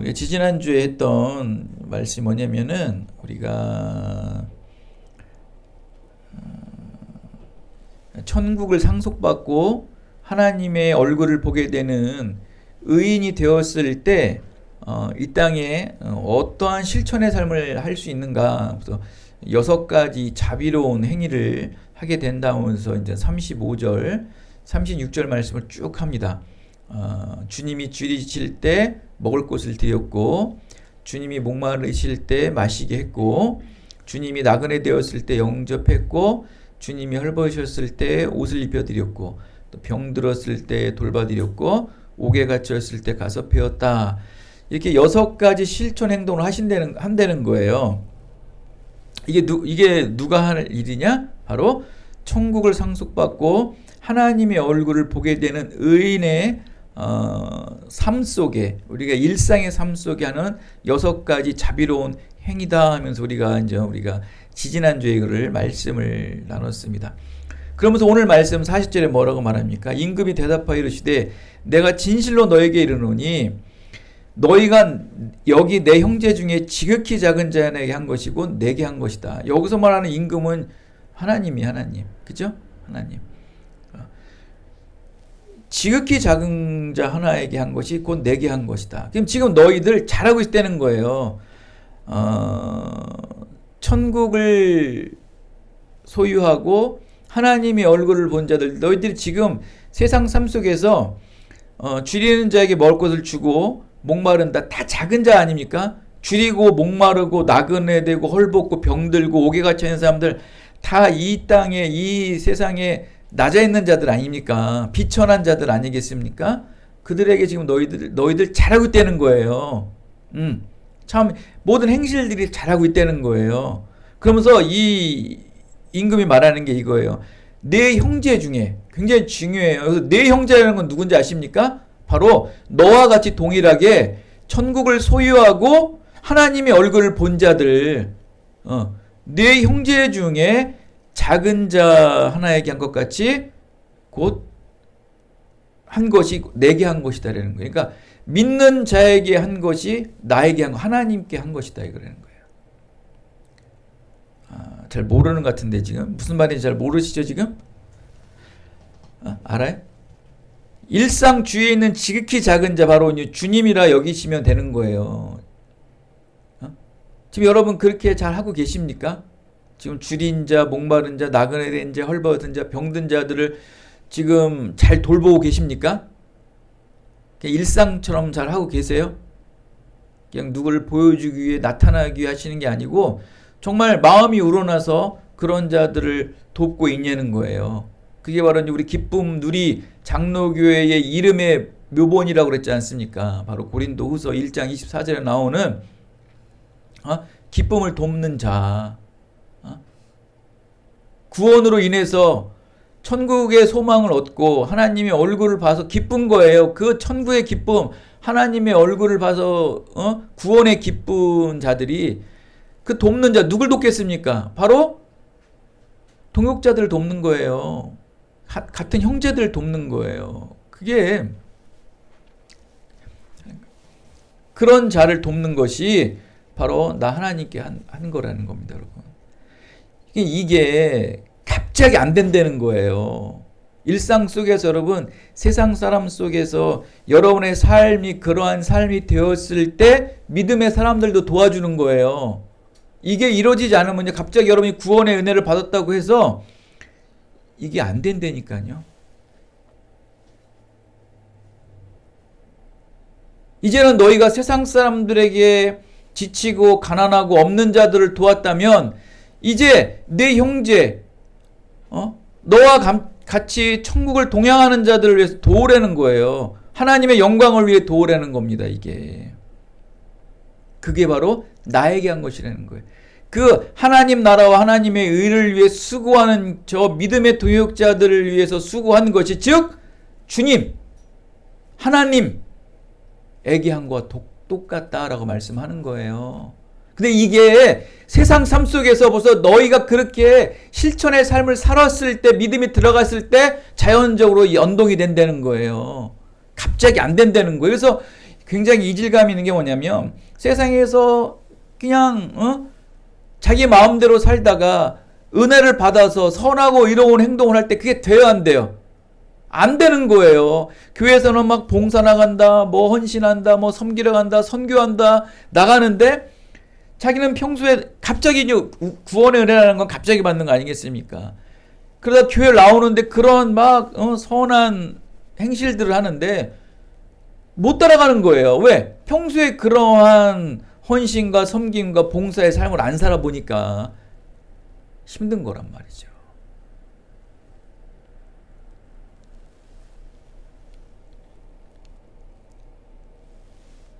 우리가 지지난주에 했던 말씀이 뭐냐면은 우리가 천국을 상속받고 하나님의 얼굴을 보게 되는 의인이 되었을 때 이 땅에 어떠한 실천의 삶을 할 수 있는가. 그래서 6가지 자비로운 행위를 하게 된다면서 이제 35절, 36절 말씀을 쭉 합니다. 주님이 줄이실 때 먹을 것을 드렸고, 주님이 목마르실 때 마시게 했고, 주님이 나그네 되었을 때 영접했고, 주님이 헐벗으셨을 때 옷을 입혀드렸고, 또 병들었을 때 돌봐드렸고, 옥에 갇혔을 때 가서 배웠다. 이렇게 6가지 실천 행동을 한다는 거예요. 이게 누가 할 일이냐? 바로 천국을 상속받고 하나님의 얼굴을 보게 되는 의인의 삶 속에, 우리가 일상의 삶 속에 하는 6가지 자비로운 행위다 하면서 우리가 지지난주에 이거를 말씀을 나눴습니다. 그러면서 오늘 말씀 40절에 뭐라고 말합니까? 임금이 대답하여 이르시되 내가 진실로 너에게 이르노니 너희가 여기 내 형제 중에 지극히 작은 자에게 한 것이고 내게 한 것이다. 여기서 말하는 임금은 하나님. 그죠? 하나님. 지극히 작은 자 하나에게 한 것이 곧 내게 한 것이다. 그럼 지금 너희들 잘하고 있다는 거예요. 천국을 소유하고 하나님의 얼굴을 본 자들, 너희들이 지금 세상 삶 속에서 줄이는 자에게 먹을 것을 주고 목마른다. 다 작은 자 아닙니까? 줄이고 목마르고 나그네 되고 헐벗고 병들고 옥에 갇혀 있는 사람들 다 이 땅에, 이 세상에 낮아 있는 자들 아닙니까? 비천한 자들 아니겠습니까? 그들에게 지금 너희들 잘하고 있다는 거예요. 참 모든 행실들이 잘하고 있다는 거예요. 그러면서 이 임금이 말하는 게 이거예요. 내 형제 중에, 굉장히 중요해요. 그래서 내 형제라는 건 누군지 아십니까? 바로 너와 같이 동일하게 천국을 소유하고 하나님의 얼굴을 본 자들, 내 형제 중에 작은 자 하나에게 한 것 같이 곧 한 것이 내게 한 것이다라는 거예요. 그러니까 믿는 자에게 한 것이 나에게 한 거, 하나님께 한 것이다 이거라는 거예요. 잘 모르는 것 같은데 지금 무슨 말인지 잘 모르시죠 지금? 알아요? 일상 주위에 있는 지극히 작은 자 바로 주님이라 여기시면 되는 거예요. 지금 여러분 그렇게 잘 하고 계십니까? 지금 줄인 자, 목마른 자, 나그네 된 자, 헐벗은 자, 병든 자들을 지금 잘 돌보고 계십니까? 그냥 일상처럼 잘 하고 계세요? 그냥 누구를 보여주기 위해 나타나기 위해 하시는 게 아니고 정말 마음이 우러나서 그런 자들을 돕고 있냐는 거예요. 그게 바로 우리 기쁨 누리 장로교회의 이름의 묘본이라고 그랬지 않습니까? 바로 고린도후서 1장 24절에 나오는 기쁨을 돕는 자, 구원으로 인해서 천국의 소망을 얻고 하나님의 얼굴을 봐서 기쁜 거예요. 그 천국의 기쁨, 하나님의 얼굴을 봐서 구원의 기쁜 자들이 그 돕는 자, 누굴 돕겠습니까? 바로 동역자들을 돕는 거예요. 같은 형제들을 돕는 거예요. 그게 그런 자를 돕는 것이 바로 나 하나님께 한 거라는 겁니다, 여러분. 이게 갑자기 안 된다는 거예요. 일상 속에서 여러분, 세상 사람 속에서 여러분의 삶이 그러한 삶이 되었을 때 믿음의 사람들도 도와주는 거예요. 이게 이루어지지 않으면 갑자기 여러분이 구원의 은혜를 받았다고 해서 이게 안 된다니까요. 이제는 너희가 세상 사람들에게 지치고 가난하고 없는 자들을 도왔다면 이제 내 형제, 너와 같이 천국을 동행하는 자들을 위해서 도우라는 거예요. 하나님의 영광을 위해 도우라는 겁니다. 그게 바로 나에게 한 것이라는 거예요. 그 하나님 나라와 하나님의 의를 위해 수고하는 저 믿음의 동역자들을 위해서 수고한 것이 즉 주님, 하나님에게 한 것과 똑같다라고 말씀하는 거예요. 근데 이게 세상 삶 속에서 벌써 너희가 그렇게 실천의 삶을 살았을 때, 믿음이 들어갔을 때 자연적으로 연동이 된다는 거예요. 갑자기 안 된다는 거예요. 그래서 굉장히 이질감 있는 게 뭐냐면 세상에서 그냥 자기 마음대로 살다가 은혜를 받아서 선하고 이로운 행동을 할 때 그게 돼요, 안 돼요? 안 되는 거예요. 교회에서는 막 봉사 나간다, 뭐 헌신한다, 뭐 섬기러 간다, 선교한다, 나가는데 자기는 평소에 갑자기 구원의 은혜라는 건 갑자기 받는 거 아니겠습니까? 그러다 교회 나오는데 그런 막 선한 행실들을 하는데 못 따라가는 거예요. 왜? 평소에 그러한 헌신과 섬김과 봉사의 삶을 안 살아보니까 힘든 거란 말이죠.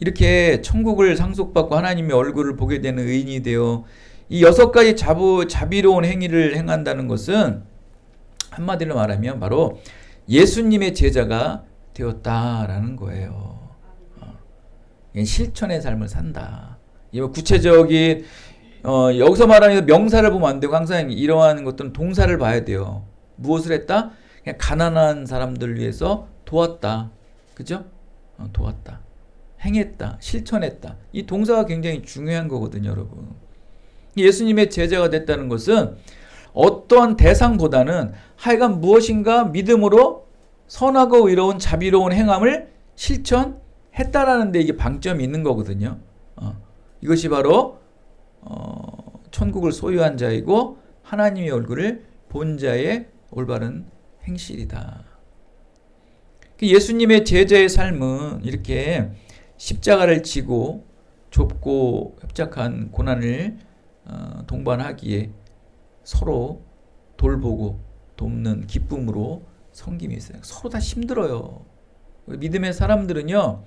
이렇게 천국을 상속받고 하나님의 얼굴을 보게 되는 의인이 되어 이 6가지 자비로운 행위를 행한다는 것은 한마디로 말하면 바로 예수님의 제자가 되었다라는 거예요. 실천의 삶을 산다. 구체적인 여기서 말하는 명사를 보면 안 되고 항상 이러한 것들은 동사를 봐야 돼요. 무엇을 했다? 그냥 가난한 사람들을 위해서 도왔다. 그죠? 도왔다. 행했다. 실천했다. 이 동사가 굉장히 중요한 거거든요, 여러분. 예수님의 제자가 됐다는 것은 어떠한 대상보다는 하여간 무엇인가 믿음으로 선하고 의로운 자비로운 행함을 실천했다라는 데 이게 방점이 있는 거거든요. 이것이 바로 천국을 소유한 자이고 하나님의 얼굴을 본 자의 올바른 행실이다. 예수님의 제자의 삶은 이렇게 십자가를 지고 좁고 협착한 고난을 동반하기에 서로 돌보고 돕는 기쁨으로 섬김이 있어요. 서로 다 힘들어요. 믿음의 사람들은요,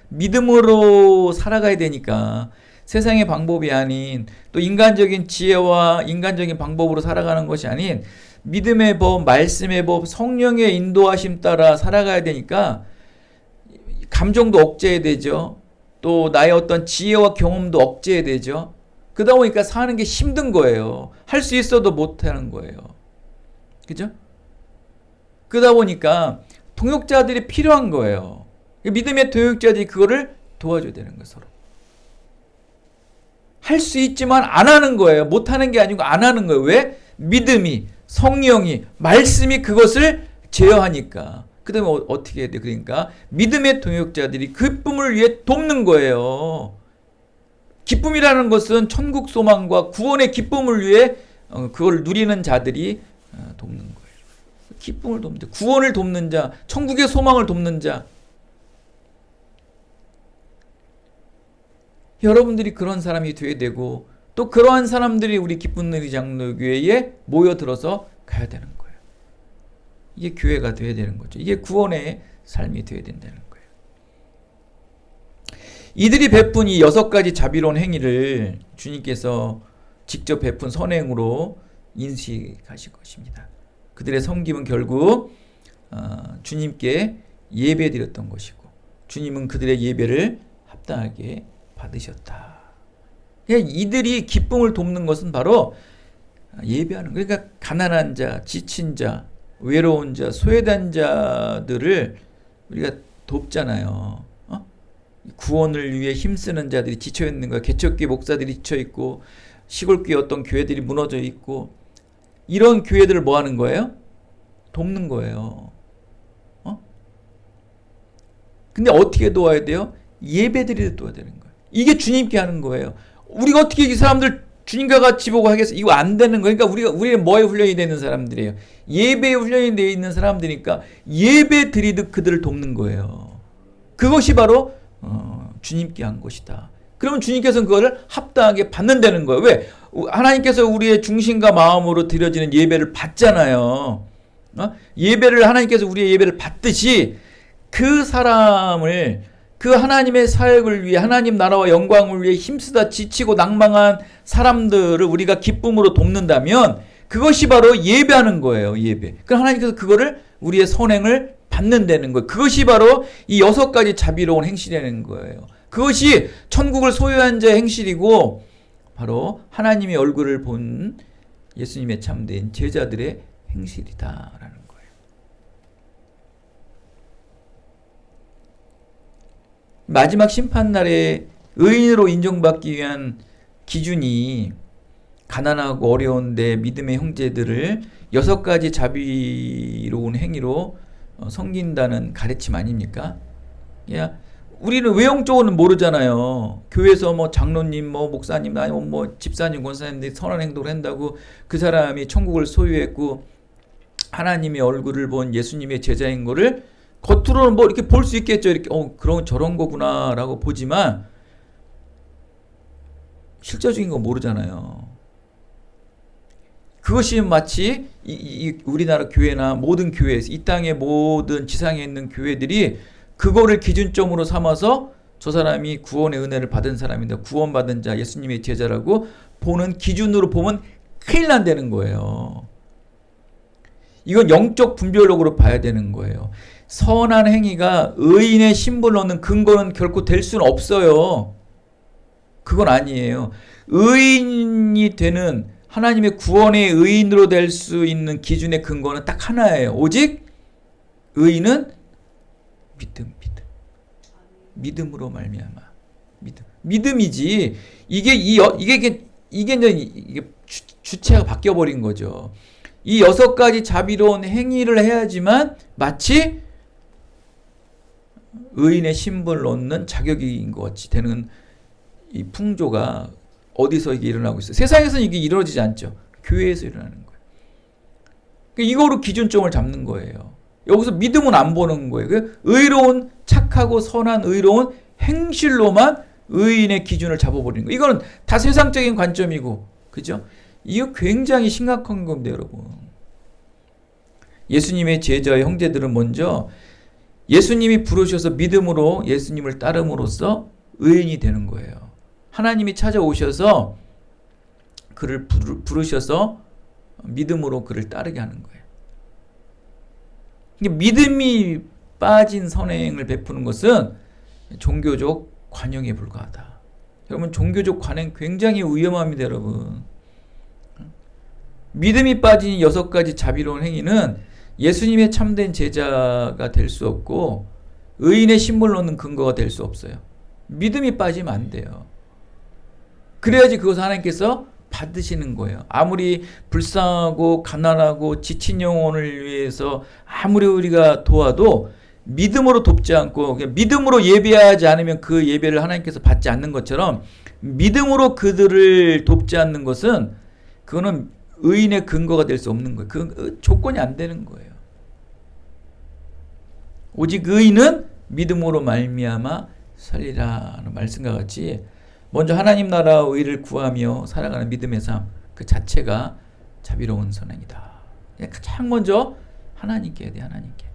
믿음으로 살아가야 되니까 세상의 방법이 아닌 또 인간적인 지혜와 인간적인 방법으로 살아가는 것이 아닌 믿음의 법, 말씀의 법, 성령의 인도하심 따라 살아가야 되니까 감정도 억제해야 되죠. 또 나의 어떤 지혜와 경험도 억제해야 되죠. 그러다 보니까 사는 게 힘든 거예요. 할 수 있어도 못하는 거예요. 그죠? 그러다 보니까 동역자들이 필요한 거예요. 믿음의 동역자들이 그거를 도와줘야 되는 거예요, 서로. 할 수 있지만 안 하는 거예요. 못하는 게 아니고 안 하는 거예요. 왜? 믿음이, 성령이, 말씀이 그것을 제어하니까. 그 다음에 어떻게 해야 돼? 그러니까 믿음의 동역자들이 기쁨을 위해 돕는 거예요. 기쁨이라는 것은 천국 소망과 구원의 기쁨을 위해 그걸 누리는 자들이 돕는 거예요. 기쁨을 돕는 자, 구원을 돕는 자, 천국의 소망을 돕는 자. 여러분들이 그런 사람이 돼야 되고 또 그러한 사람들이 우리 기쁜 의리 장로교회에 모여들어서 가야 되는 거예요. 이게 교회가 돼야 되는 거죠. 이게 구원의 삶이 돼야 된다는 거예요. 이들이 베푼 이 6가지 자비로운 행위를 주님께서 직접 베푼 선행으로 인식하실 것입니다. 그들의 섬김은 결국 주님께 예배드렸던 것이고 주님은 그들의 예배를 합당하게 받으셨다. 이들이 기쁨을 돕는 것은 바로 예배하는 거예요. 그러니까 가난한 자, 지친 자, 외로운 자, 소외된 자들을 우리가 돕잖아요. 구원을 위해 힘쓰는 자들이 지쳐있는 거야. 개척교회 목사들이 지쳐있고 시골교회 어떤 교회들이 무너져 있고 이런 교회들을 뭐 하는 거예요? 돕는 거예요. 근데 어떻게 도와야 돼요? 예배드리듯 도와야 되는 거예요. 이게 주님께 하는 거예요. 우리가 어떻게 이 사람들 주님과 같이 보고 하겠어? 이거 안 되는 거니까 우리는 뭐에 훈련이 되는 사람들이에요? 예배에 훈련이 되어 있는 사람들이니까 예배 드리듯 그들을 돕는 거예요. 그것이 바로 주님께 한 것이다. 그러면 주님께서는 그거를 합당하게 받는다는 거예요. 왜? 하나님께서 우리의 중심과 마음으로 드려지는 예배를 받잖아요. 예배를 하나님께서 우리의 예배를 받듯이 그 사람을 그 하나님의 사역을 위해 하나님 나라와 영광을 위해 힘쓰다 지치고 낭망한 사람들을 우리가 기쁨으로 돕는다면 그것이 바로 예배하는 거예요. 예배. 그럼 하나님께서 그거를 우리의 선행을 받는다는 거예요. 그것이 바로 이 6가지 자비로운 행실이라는 거예요. 그것이 천국을 소유한 자의 행실이고 바로 하나님의 얼굴을 본 예수님의 참된 제자들의 행실이다라는 거예요. 마지막 심판날에 의인으로 인정받기 위한 기준이 가난하고 어려운데 믿음의 형제들을 6가지 자비로운 행위로 섬긴다는 가르침 아닙니까? 야, 우리는 외형적으로는 모르잖아요. 교회에서 뭐 장로님, 뭐 목사님, 아니면 뭐 집사님, 권사님들이 선한 행동을 한다고 그 사람이 천국을 소유했고 하나님의 얼굴을 본 예수님의 제자인 거를 겉으로는 뭐 이렇게 볼 수 있겠죠. 이렇게 그런 저런 거구나라고 보지만 실제적인 거 모르잖아요. 그것이 마치 우리나라 교회나 모든 교회에서 이 땅의 모든 지상에 있는 교회들이 그거를 기준점으로 삼아서 저 사람이 구원의 은혜를 받은 사람인데 구원받은 자 예수님의 제자라고 보는 기준으로 보면 큰일 난다는 거예요. 이건 영적 분별력으로 봐야 되는 거예요. 선한 행위가 의인의 신분을 얻는 근거는 결코 될 수는 없어요. 그건 아니에요. 의인이 되는 하나님의 구원의 의인으로 될 수 있는 기준의 근거는 딱 하나예요. 오직 의인은 믿음으로 말미암아. 믿음이지. 이게 주체가 바뀌어 버린 거죠. 이 6가지 자비로운 행위를 해야지만 마치 의인의 신분을 얻는 자격인 것 같이 되는 이 풍조가 어디서 이게 일어나고 있어요? 세상에서는 이게 이루어지지 않죠. 교회에서 일어나는 거예요. 이거로 기준점을 잡는 거예요. 여기서 믿음은 안 보는 거예요. 의로운, 착하고 선한 의로운 행실로만 의인의 기준을 잡아버리는 거예요. 이거는 다 세상적인 관점이고, 그죠? 이거 굉장히 심각한 겁니다, 여러분. 예수님의 제자의 형제들은 먼저 예수님이 부르셔서 믿음으로 예수님을 따름으로써 의인이 되는 거예요. 하나님이 찾아오셔서 그를 부르셔서 믿음으로 그를 따르게 하는 거예요. 믿음이 빠진 선행을 베푸는 것은 종교적 관용에 불과하다. 여러분, 종교적 관행 굉장히 위험합니다, 여러분. 믿음이 빠진 6가지 자비로운 행위는 예수님의 참된 제자가 될 수 없고 의인의 신분을 얻는 근거가 될 수 없어요. 믿음이 빠지면 안 돼요. 그래야지 그것을 하나님께서 받으시는 거예요. 아무리 불쌍하고 가난하고 지친 영혼을 위해서 아무리 우리가 도와도 믿음으로 돕지 않고 그냥 믿음으로 예배하지 않으면 그 예배를 하나님께서 받지 않는 것처럼 믿음으로 그들을 돕지 않는 것은 그거는 의인의 근거가 될 수 없는 거예요. 그 조건이 안 되는 거예요. 오직 의인은 믿음으로 말미암아 살리라는 말씀과 같이 먼저 하나님 나라 의를 구하며 살아가는 믿음의 삶 그 자체가 자비로운 선행이다. 가장 먼저 하나님께 해야 돼. 하나님께.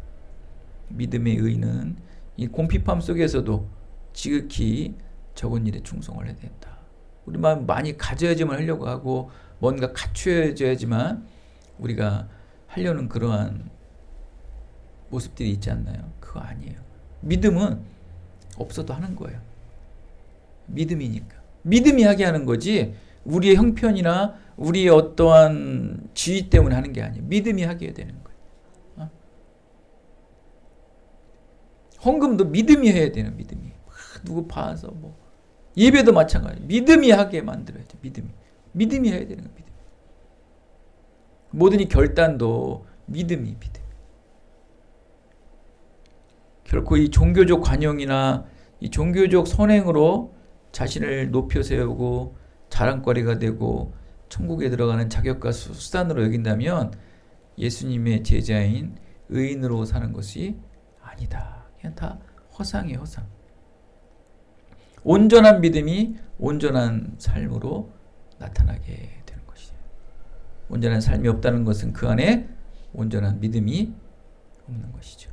믿음의 의는 이 공핍함 속에서도 지극히 적은 일에 충성을 해야 된다. 우리 마음 많이 가져야지만 하려고 하고 뭔가 갖추어져야지만 우리가 하려는 그러한 모습들이 있지 않나요? 그거 아니에요. 믿음은 없어도 하는 거예요. 믿음이니까. 믿음이 하게 하는 거지 우리의 형편이나 우리의 어떠한 지위 때문에 하는 게 아니에요. 믿음이 하게 되는 거예요. 헌금도 믿음이 해야 되는 믿음이. 누구 봐서 뭐 예배도 마찬가지. 믿음이 하게 만들어야 돼. 믿음이 해야 되는 거예요. 믿음. 모든 이 결단도 믿음. 결코 이 종교적 관용이나 이 종교적 선행으로 자신을 높여 세우고 자랑거리가 되고 천국에 들어가는 자격과 수단으로 여긴다면 예수님의 제자인 의인으로 사는 것이 아니다. 그냥 다 허상이에요, 허상. 온전한 믿음이 온전한 삶으로 나타나게 되는 것이죠. 온전한 삶이 없다는 것은 그 안에 온전한 믿음이 없는 것이죠.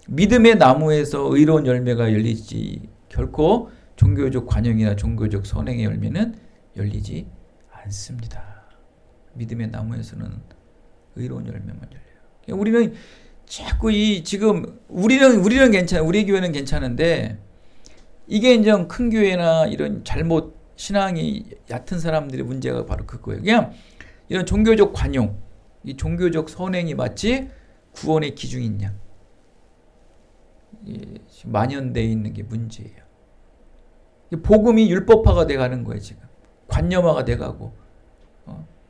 믿음의 나무에서 의로운 열매가 열리지 결코 종교적 관용이나 종교적 선행의 열매는 열리지 않습니다. 믿음의 나무에서는 의로운 열매만 열려요. 우리는 자꾸 지금 우리는 괜찮아, 우리 교회는 괜찮은데 이게 이제 큰 교회나 이런 잘못 신앙이 얕은 사람들의 문제가 바로 그거예요. 그냥 이런 종교적 관용, 이 종교적 선행이 마치 구원의 기준이냐? 지금 만연되어 있는 게 문제예요. 복음이 율법화가 돼가는 거예요. 지금 관념화가 돼가고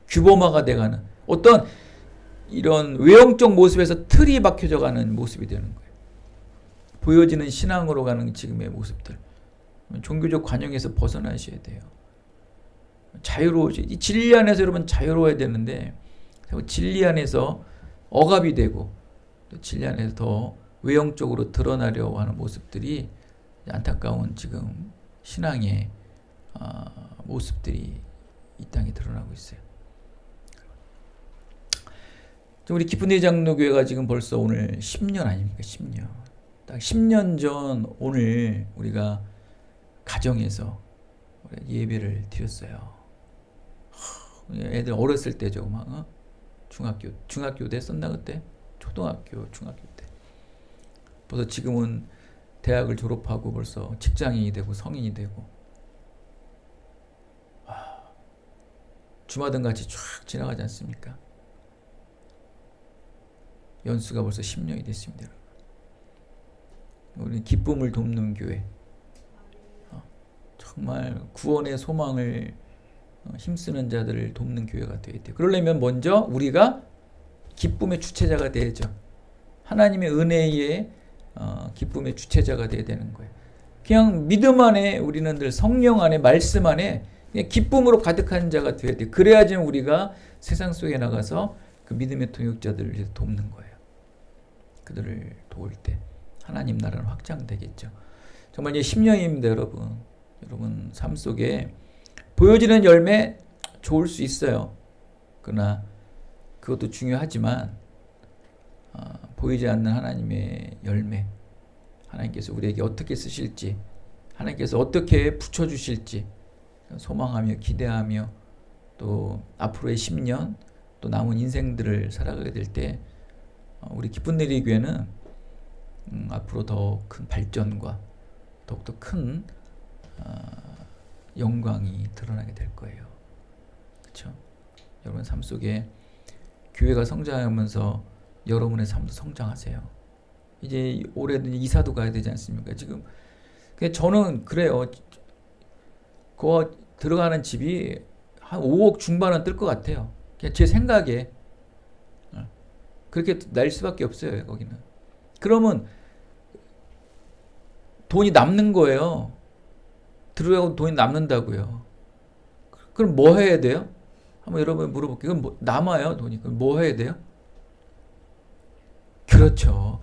규범화가 돼가는 어떤 이런 외형적 모습에서 틀이 박혀져 가는 모습이 되는 거예요. 보여지는 신앙으로 가는 지금의 모습들. 종교적 관용에서 벗어나셔야 돼요. 자유로워져. 이 진리 안에서 여러분 자유로워야 되는데 진리 안에서 억압이 되고 또 진리 안에서 더 외형적으로 드러나려고 하는 모습들이 안타까운 지금 신앙의 모습들이 이 땅에 드러나고 있어요. 우리 기쁜의 장로교회가 지금 벌써 오늘 10년 아닙니까? 10년. 딱 10년 전 오늘 우리가 가정에서 예배를 드렸어요. 애들 어렸을 때죠. 막 중학교 됐었나 그때? 초등학교, 중학교 때. 벌써 지금은 대학을 졸업하고 벌써 직장인이 되고 성인이 되고 주마등 같이 쫙 지나가지 않습니까? 연수가 벌써 10년이 됐습니다. 우리는 기쁨을 돕는 교회, 정말 구원의 소망을 힘쓰는 자들을 돕는 교회가 되어야 돼요. 그러려면 먼저 우리가 기쁨의 주체자가 되야죠. 하나님의 은혜의 기쁨의 주체자가 되어야 되는 거예요. 그냥 믿음 안에 우리는 늘 성령 안에 말씀 안에 그냥 기쁨으로 가득한 자가 되어야 돼요. 그래야지 우리가 세상 속에 나가서 그 믿음의 동역자들을 돕는 거예요. 그들을 도울 때 하나님 나라는 확장되겠죠. 정말 이제 10년입니다, 여러분. 여러분 삶 속에 보여지는 열매 좋을 수 있어요. 그러나 그것도 중요하지만 보이지 않는 하나님의 열매, 하나님께서 우리에게 어떻게 쓰실지, 하나님께서 어떻게 붙여주실지 소망하며 기대하며 또 앞으로의 10년 또 남은 인생들을 살아가게 될 때 우리 기쁜 내리 교회는 앞으로 더 큰 발전과 더욱더 큰 영광이 드러나게 될 거예요. 그렇죠? 여러분 삶 속에 교회가 성장하면서 여러분의 삶도 성장하세요. 이제 올해는 이사도 가야 되지 않습니까? 지금 저는 그래요. 그 들어가는 집이 한 5억 중반은 뜰 것 같아요. 그냥 제 생각에 그렇게 날 수밖에 없어요. 거기는. 그러면 돈이 남는 거예요. 들어가고 돈이 남는다고요. 그럼 뭐 해야 돼요? 한번 여러분 물어볼게요. 그럼 남아요, 돈이. 그럼 뭐 해야 돼요? 그렇죠.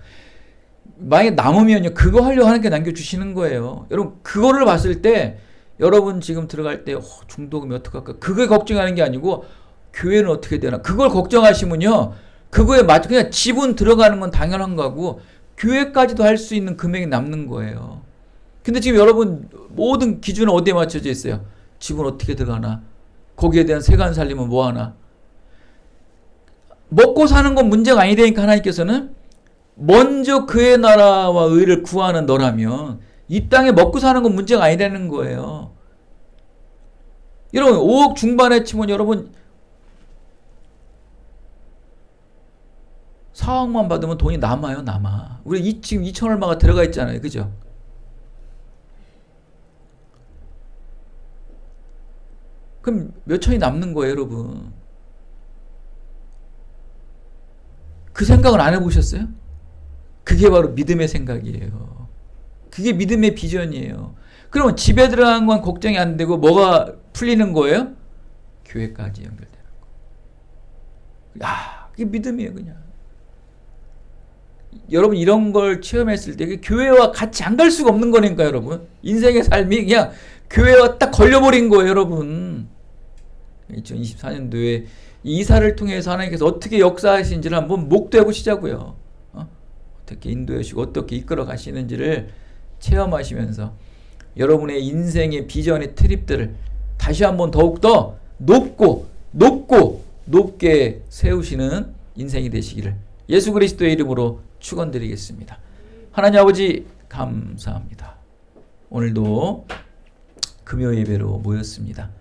만약에 남으면요, 그거 하려고 하는 게 남겨주시는 거예요. 여러분, 그거를 봤을 때, 여러분 지금 들어갈 때, 중도금이 어떡할까? 그게 걱정하는 게 아니고, 교회는 어떻게 되나? 그걸 걱정하시면요, 그거에 맞춰, 그냥 지분 들어가는 건 당연한 거고, 교회까지도 할 수 있는 금액이 남는 거예요. 근데 지금 여러분, 모든 기준은 어디에 맞춰져 있어요? 지분 어떻게 들어가나? 거기에 대한 세관 살림은 뭐 하나? 먹고 사는 건 문제가 아니되니까 하나님께서는 먼저 그의 나라와 의를 구하는 너라면 이 땅에 먹고 사는 건 문제가 아니라는 거예요. 여러분 5억 중반에 치면 여러분 4억만 받으면 돈이 남아요. 남아. 우리 지금 2천 얼마가 들어가 있잖아요. 그죠? 그럼 몇 천이 남는 거예요, 여러분. 그 생각을 안 해보셨어요? 그게 바로 믿음의 생각이에요. 그게 믿음의 비전이에요. 그러면 집에 들어간 건 걱정이 안 되고 뭐가 풀리는 거예요? 교회까지 연결되는 거. 야, 그게 믿음이에요, 그냥. 여러분 이런 걸 체험했을 때 교회와 같이 안 갈 수가 없는 거니까 여러분. 인생의 삶이 그냥 교회와 딱 걸려버린 거예요, 여러분. 2024년도에 이사를 통해서 하나님께서 어떻게 역사하시는지를 한번 목도해 보시자고요. 어떻게 인도해 주시고 어떻게 이끌어 가시는지를 체험하시면서 여러분의 인생의 비전의 트립들을 다시 한번 더욱더 높게 세우시는 인생이 되시기를 예수 그리스도의 이름으로 축원드리겠습니다. 하나님 아버지 감사합니다. 오늘도 금요 예배로 모였습니다.